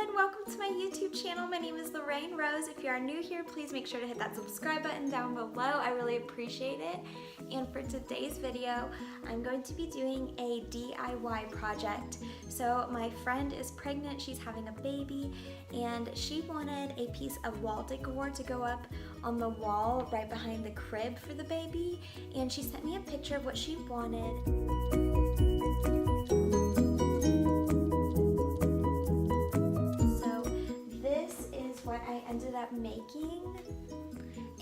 everyone, welcome to my YouTube channel. My name is Lorraine Rose. If you are new here, please make sure to hit that subscribe button down below. I really appreciate it. And for today's video, I'm going to be doing a DIY project. So my friend is pregnant, she's having a baby, and she wanted a piece of wall decor to go up on the wall right behind the crib for the baby. And she sent me a picture of what she wanted. What I ended up making,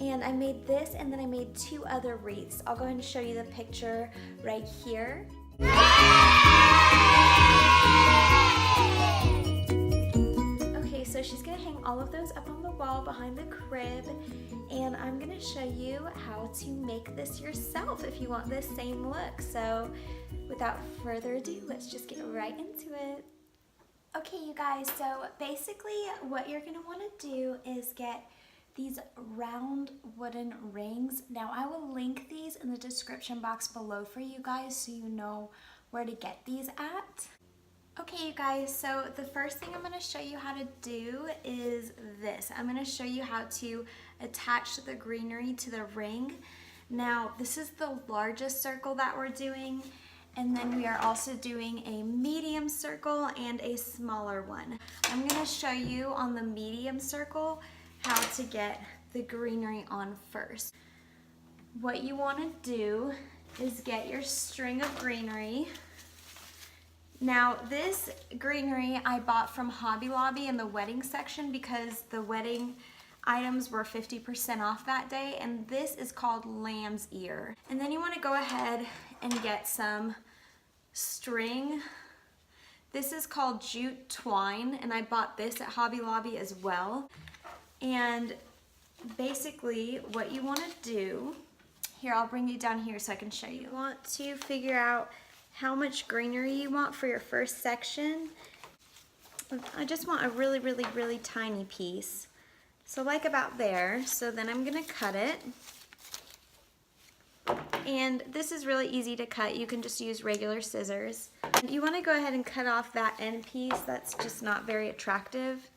and I made this and then I made two other wreaths. I'll go ahead and show you the picture right here. Okay, so she's gonna hang all of those up on the wall behind the crib, and I'm gonna show you how to make this yourself if you want this same look. So without further ado, let's just get right into it. Okay, you guys, so basically what you're going to want to do is get these round wooden rings. Now, I will link these in the description box below for you guys so you know where to get these at. Okay, you guys, so the first thing I'm going to show you how to do is this. I'm going to show you how to attach the greenery to the ring. Now, this is the largest circle that we're doing. And then we are also doing a medium circle and a smaller one. I'm gonna show you on the medium circle how to get the greenery on first. What you wanna do is get your string of greenery. Now this greenery I bought from Hobby Lobby in the wedding section because the wedding items were 50% off that day, and this is called lamb's ear. And then you want to go ahead and get some string. This is called jute twine, and I bought this at Hobby Lobby as well. And basically what you want to do, here I'll bring you down here so I can show you. You want to figure out how much greenery you want for your first section. I just want a really tiny piece. So like about there, so then I'm gonna cut it. And this is really easy to cut. You can just use regular scissors. You wanna go ahead and cut off that end piece that's just not very attractive.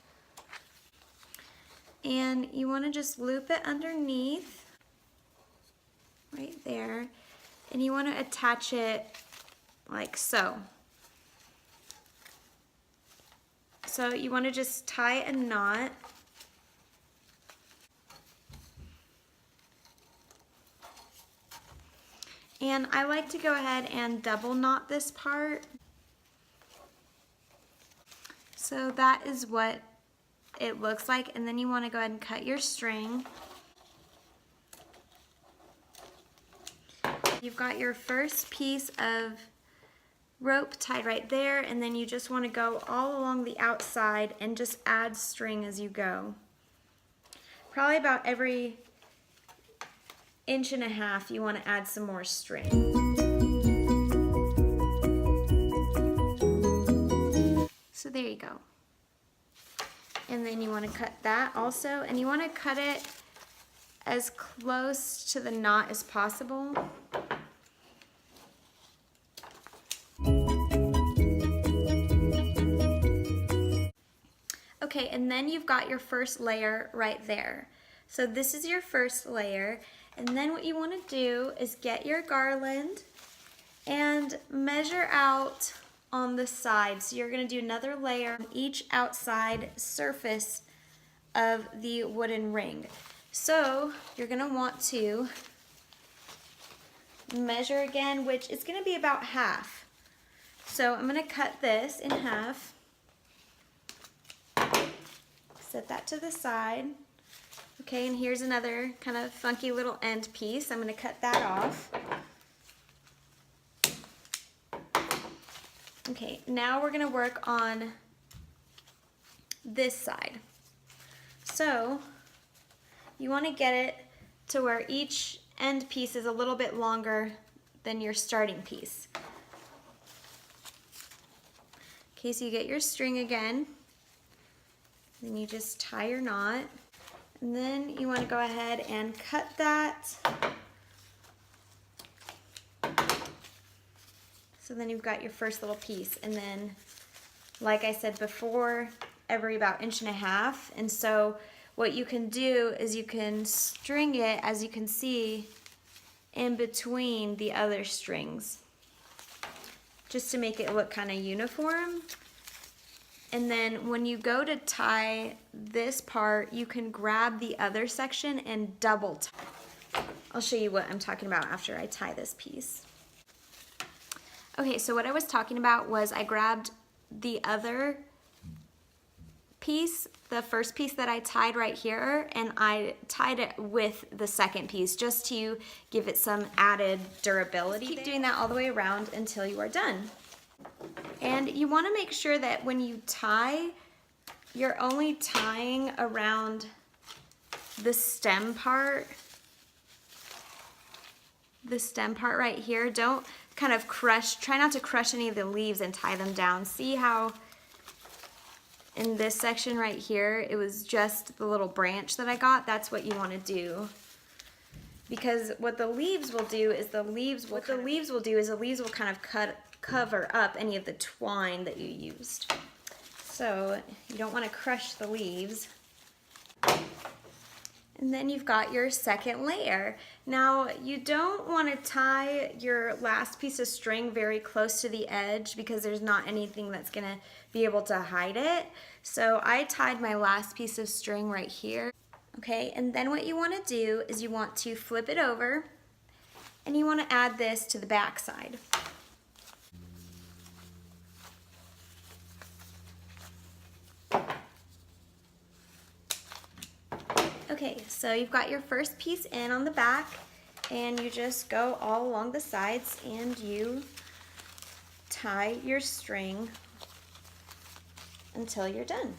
And you wanna just loop it underneath, right there. And you wanna attach it like so. So you wanna just tie a knot. And I like to go ahead and double knot this part. So that is what it looks like. And then you want to go ahead and cut your string. You've got your first piece of rope tied right there, and then you just want to go all along the outside and just add string as you go. Probably about every inch and a half you want to add some more string. So there you go. And then you want to cut that also, and you want to cut it as close to the knot as possible. Okay, and then you've got your first layer right there. So this is your first layer. And then what you want to do is get your garland and measure out on the side. So you're going to do another layer on each outside surface of the wooden ring. So you're going to want to measure again, which is going to be about half. So I'm going to cut this in half. Set that to the side. Okay, and here's another kind of funky little end piece. I'm going to cut that off. Okay, now we're going to work on this side. So you want to get it to where each end piece is a little bit longer than your starting piece. Okay, so you get your string again. Then you just tie your knot. And then you want to go ahead and cut that. So then you've got your first little piece. And then, like I said before, every about 1.5 inches. And so what you can do is you can string it, as you can see, in between the other strings, just to make it look kind of uniform. And then when you go to tie this part, you can grab the other section and double tie. I'll show you what I'm talking about after I tie this piece. Okay, so what I was talking about was I grabbed the other piece, the first piece that I tied right here, and I tied it with the second piece just to give it some added durability. Keep doing that all the way around until you are done. And you want to make sure that when you tie, you're only tying around the stem part. The stem part right here. Don't kind of crush, try not to crush any of the leaves and tie them down. See how in this section right here, it was just the little branch that I got? That's what you want to do. Because what the leaves will do is the leaves will kind of cover up any of the twine that you used. So you don't want to crush the leaves. And then you've got your second layer. Now you don't want to tie your last piece of string very close to the edge because there's not anything that's going to be able to hide it. So I tied my last piece of string right here. Okay, and then what you want to do is you want to flip it over and you want to add this to the back side. Okay, so you've got your first piece in on the back, and you just go all along the sides and you tie your string until you're done.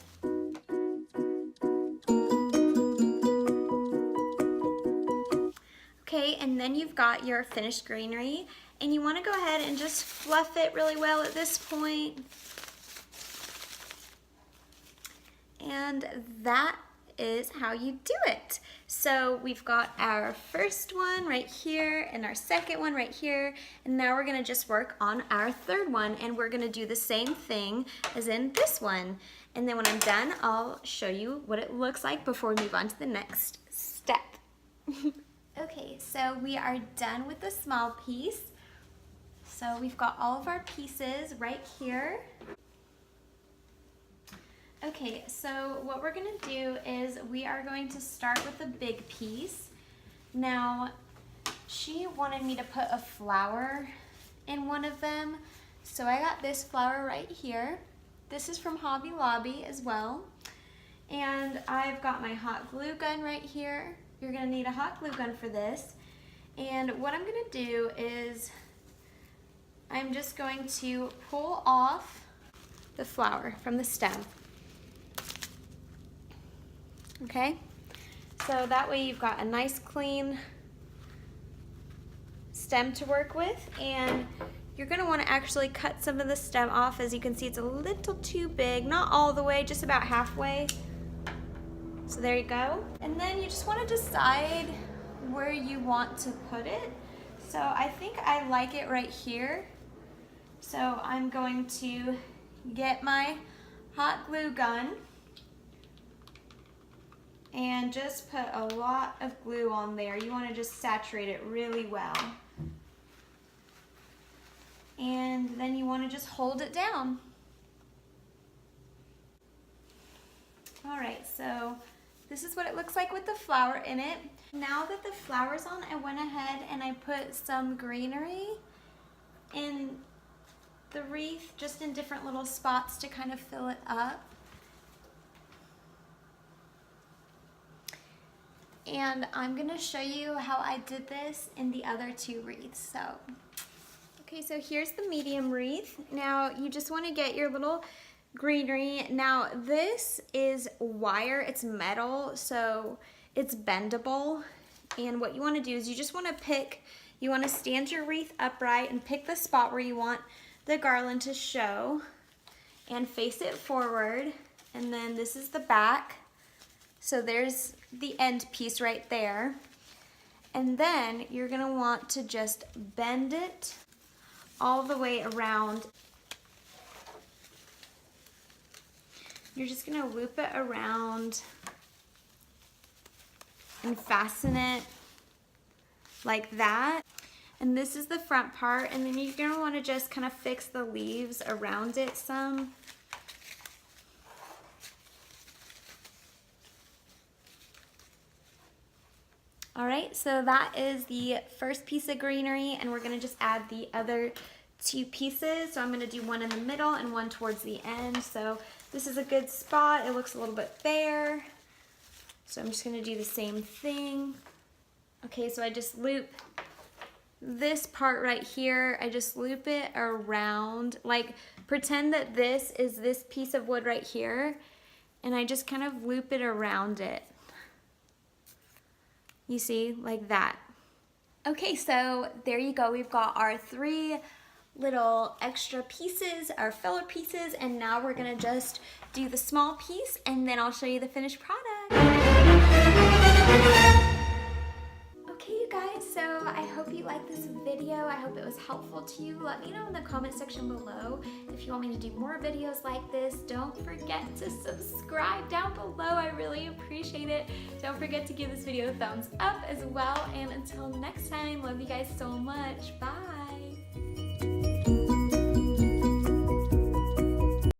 Okay, and then you've got your finished greenery, and you want to go ahead and just fluff it really well at this point. And that is how you do it. So we've got our first one right here and our second one right here, and now we're gonna just work on our third one, and we're gonna do the same thing as in this one. And then when I'm done, I'll show you what it looks like before we move on to the next step. Okay, so we are done with the small piece. So we've got all of our pieces right here. Okay, so what we're gonna do is we are going to start with the big piece. Now, she wanted me to put a flower in one of them, so I got this flower right here. This is from Hobby Lobby as well. And I've got my hot glue gun right here. You're gonna need a hot glue gun for this. And what I'm gonna do is I'm just going to pull off the flower from the stem. Okay, so that way you've got a nice clean stem to work with, and you're going to want to actually cut some of the stem off. As you can see, it's a little too big, not all the way, just about halfway. So there you go. And then you just want to decide where you want to put it. So I think I like it right here. So I'm going to get my hot glue gun and just put a lot of glue on there. You want to just saturate it really well. And then you want to just hold it down. All right, so this is what it looks like with the flower in it. Now that the flower's on, I went ahead and I put some greenery in the wreath, just in different little spots to kind of fill it up. And I'm gonna show you how I did this in the other two wreaths. Okay, so here's the medium wreath. Now you just wanna get your little greenery. Now this is wire, it's metal, so it's bendable. And what you wanna do is you just wanna you wanna stand your wreath upright and pick the spot where you want the garland to show and face it forward. And then this is the back. So there's the end piece right there. And then you're gonna want to just bend it all the way around. You're just gonna loop it around and fasten it like that. And this is the front part, and then you're gonna wanna just kind of fix the leaves around it some. All right, so that is the first piece of greenery, and we're gonna just add the other 2 pieces. So I'm gonna do one in the middle and one towards the end. So this is a good spot. It looks a little bit bare. So I'm just gonna do the same thing. Okay, so I just loop this part right here. I just loop it around, like pretend that this is this piece of wood right here, and I just kind of loop it around it. You see, like that. Okay, so there you go. We've got our 3 little extra pieces, our filler pieces, and now we're gonna just do the small piece, and then I'll show you the finished product. Okay, you guys, so I hope you liked this video. I hope it was helpful to you. Let me know in the comment section below if you want me to do more videos like this. Don't forget to subscribe down below. I really appreciate it. Don't forget to give this video a thumbs up as well. And until next time, love you guys so much. Bye.